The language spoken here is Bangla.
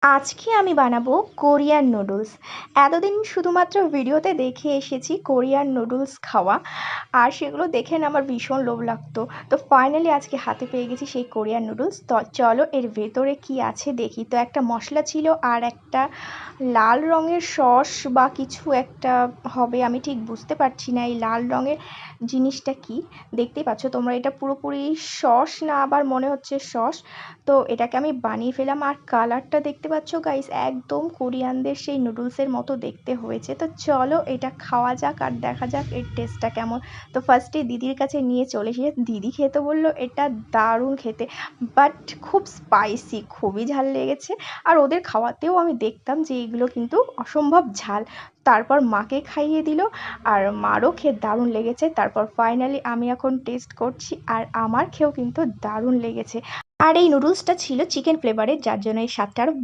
আজকে আমি বানাবো কোরিয়ান নুডলস। এতদিন শুধুমাত্র ভিডিওতে দেখে এসেছি কোরিয়ান নুডলস খাওয়া, আর সেগুলো দেখে না আমার ভীষণ লোভ লাগতো। তো ফাইনালি আজকে হাতে পেয়ে গেছি সেই কোরিয়ান নুডলস। তো চলো এর ভেতরে কি আছে দেখি। তো একটা মশলা ছিল আর একটা লাল রঙের সস বা কিছু একটা হবে, আমি ঠিক বুঝতে পারছি না এই লাল রঙের জিনিসটা কি। দেখতেই পাচ্ছ তোমরা, এটা পুরোপুরি সস না, আবার মনে হচ্ছে সস। তো এটাকে আমি বানিয়ে ফেলাম, আর কালারটা দেখতে পাচ্ছ গাইস, একদম কোরিয়ানদের সেই নুডলসের মতো দেখতে হয়েছে। তো চলো এটা খাওয়া যাক আর দেখা যাক এর টেস্টটা কেমন। তো ফার্স্টে দিদির কাছে নিয়ে চলে এসে দিদি খেতে বললো, এটা দারুণ খেতে, বাট খুব স্পাইসি, খুবই ঝাল লেগেছে। আর ওদের খাওয়াতেও আমি দেখতাম যে এগুলো কিন্তু অসম্ভব ঝাল। তারপর মাকে খাইয়ে দিল, আর মারও খেয়ে দারুণ লেগেছে। তারপর ফাইনালি আমি এখন টেস্ট করছি, আর আমার খেয়েও কিন্তু দারুণ লেগেছে। আর এই নুডলসটা ছিল চিকেন ফ্লেভারের, যার জন্য এই স্বাদটা আরও